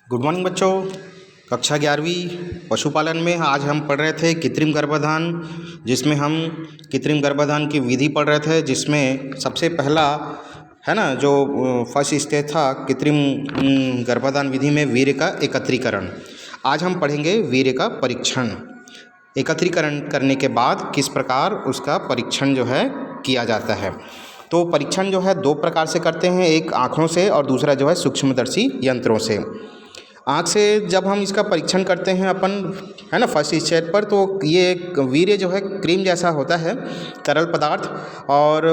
Good morning बच्चों। कक्षा 11वीं पशुपालन में आज हम पढ़ रहे थे कृत्रिम गर्भाधान, जिसमें हम कृत्रिम गर्भाधान की विधि पढ़ रहे थे, जिसमें सबसे पहला है ना जो फर्स्ट स्टेज था कृत्रिम गर्भाधान विधि में वीर्य का एकत्रीकरण। आज हम पढ़ेंगे वीर्य का परीक्षण। एकत्रीकरण करने के बाद किस प्रकार उसका परीक्षण जो है किया जाता है। तो परीक्षण जो है दो प्रकार से करते हैं, एक आँखों से और दूसरा जो है सूक्ष्मदर्शी यंत्रों से। आँख से जब हम इसका परीक्षण करते हैं अपन है ना फर्स्ट स्टेज पर, तो ये वीर्य जो है क्रीम जैसा होता है, तरल पदार्थ, और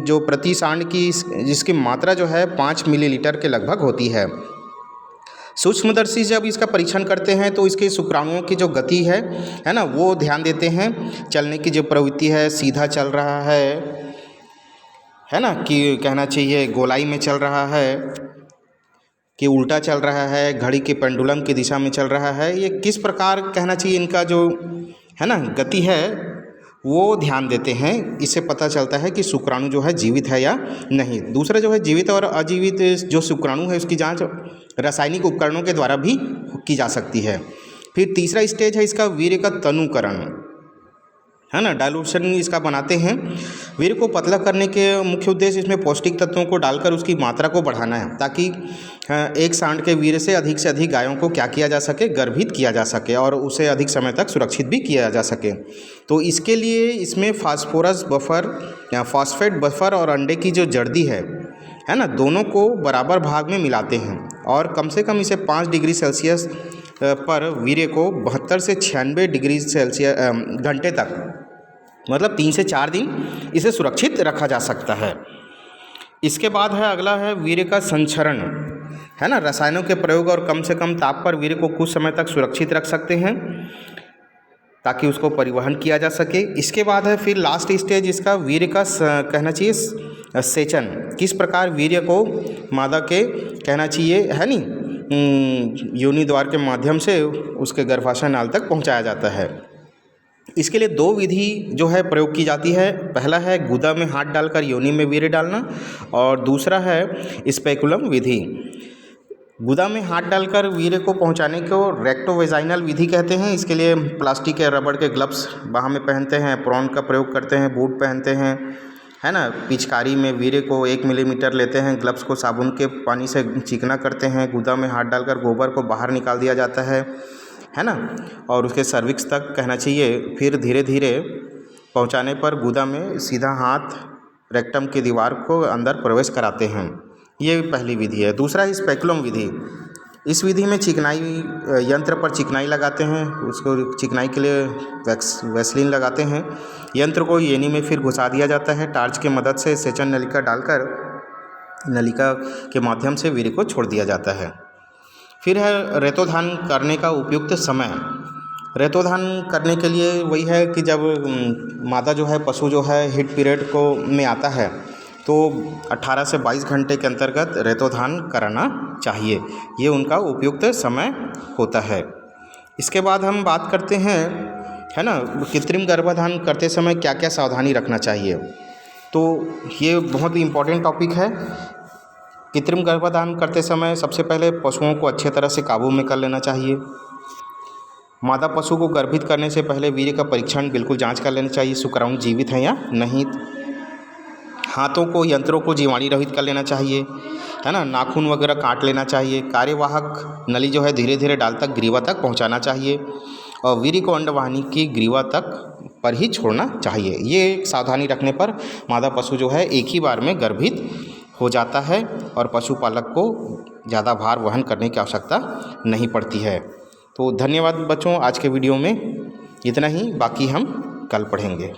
जो प्रति सांड की जिसकी मात्रा जो है 5 मिलीलीटर के लगभग होती है। सूक्ष्मदर्शी जब इसका परीक्षण करते हैं तो इसके शुक्राणुओं की जो गति है ना, वो ध्यान देते हैं। चलने की जो प्रवृत्ति है, सीधा चल रहा है ना, कि कहना चाहिए गोलाई में चल रहा है कि उल्टा चल रहा है, घड़ी के पेंडुलम की दिशा में चल रहा है, ये किस प्रकार कहना चाहिए इनका जो है ना गति है वो ध्यान देते हैं। इससे पता चलता है कि शुक्राणु जो है जीवित है या नहीं। दूसरा जो है जीवित और अजीवित जो शुक्राणु है उसकी जांच रासायनिक उपकरणों के द्वारा भी की जा सकती है। फिर तीसरा स्टेज है इसका वीर्य का तनुकरण, है ना, डाइल्यूशन इसका बनाते हैं। वीर्य को पतला करने के मुख्य उद्देश्य इसमें पौष्टिक तत्वों को डालकर उसकी मात्रा को बढ़ाना है, ताकि एक सांड के वीर्य से अधिक गायों को क्या किया जा सके, गर्भित किया जा सके और उसे अधिक समय तक सुरक्षित भी किया जा सके। तो इसके लिए इसमें फास्फोरस बफर या फॉस्फेट बफर और अंडे की जो जर्दी है ना, दोनों को बराबर भाग में मिलाते हैं और कम से कम इसे 5 डिग्री सेल्सियस पर वीर्य को 72 से 96 डिग्री सेल्सियस घंटे तक, मतलब 3 से 4 दिन इसे सुरक्षित रखा जा सकता है। इसके बाद है अगला है वीर्य का संचरण, है ना, रसायनों के प्रयोग और कम से कम ताप पर वीर्य को कुछ समय तक सुरक्षित रख सकते हैं ताकि उसको परिवहन किया जा सके। इसके बाद है फिर लास्ट स्टेज इसका वीर्य का कहना चाहिए सेचन। किस प्रकार वीर्य को मादा के कहना चाहिए है नी योनि द्वार के माध्यम से उसके गर्भाशय नाल तक पहुंचाया जाता है। इसके लिए 2 विधि जो है प्रयोग की जाती है। पहला है गुदा में हाथ डालकर योनि में वीर्य डालना और दूसरा है स्पेकुलम विधि। गुदा में हाथ डालकर वीर्य को पहुंचाने को रेक्टोवेजाइनल विधि कहते हैं। इसके लिए प्लास्टिक या रबड़ के ग्लव्स बाह में पहनते हैं, एप्रॉन का प्रयोग करते हैं, बूट पहनते हैं, है ना। पिचकारी में वीर्य को 1 मिलीमीटर लेते हैं, ग्लव्स को साबुन के पानी से चिकना करते हैं, गुदा में हाथ डालकर गोबर को बाहर निकाल दिया जाता है ना, और उसके सर्विक्स तक कहना चाहिए। फिर धीरे धीरे पहुंचाने पर गुदा में सीधा हाथ रेक्टम की दीवार को अंदर प्रवेश कराते हैं। ये पहली विधि है। दूसरा है स्पेकुलम विधि। इस विधि में चिकनाई यंत्र पर चिकनाई लगाते हैं, उसको चिकनाई के लिए वैसलीन लगाते हैं। यंत्र को योनि में फिर घुसा दिया जाता है। टार्च की मदद से सेचन नलिका डालकर नलिका के माध्यम से वीर्य को छोड़ दिया जाता है। फिर है रेतोधान करने का उपयुक्त समय। रेतोधान करने के लिए वही है कि जब मादा जो है पशु जो है हीट पीरियड को में आता है तो 18 से 22 घंटे के अंतर्गत रेतोधान कराना चाहिए। ये उनका उपयुक्त समय होता है। इसके बाद हम बात करते हैं है ना कृत्रिम गर्भाधान करते समय क्या क्या सावधानी रखना चाहिए। तो ये बहुत ही इम्पोर्टेंट टॉपिक है। कृत्रिम गर्भाधान करते समय सबसे पहले पशुओं को अच्छे तरह से काबू में कर लेना चाहिए। मादा पशु को गर्भित करने से पहले वीर्य का परीक्षण बिल्कुल जांच कर लेना चाहिए, शुक्राणु जीवित हैं या नहीं। हाथों को यंत्रों को जीवाणु रहित कर लेना चाहिए, है ना। नाखून वगैरह काट लेना चाहिए। कार्यवाहक नली जो है धीरे धीरे डाल तक ग्रीवा तक पहुंचाना चाहिए और वीर्य को अंडवाहिनी की ग्रीवा तक पर ही छोड़ना चाहिए। ये सावधानी रखने पर मादा पशु जो है एक ही बार में गर्भित हो जाता है और पशुपालक को ज़्यादा भार वहन करने की आवश्यकता नहीं पड़ती है। तो धन्यवाद बच्चों, आज के वीडियो में इतना ही, बाकी हम कल पढ़ेंगे।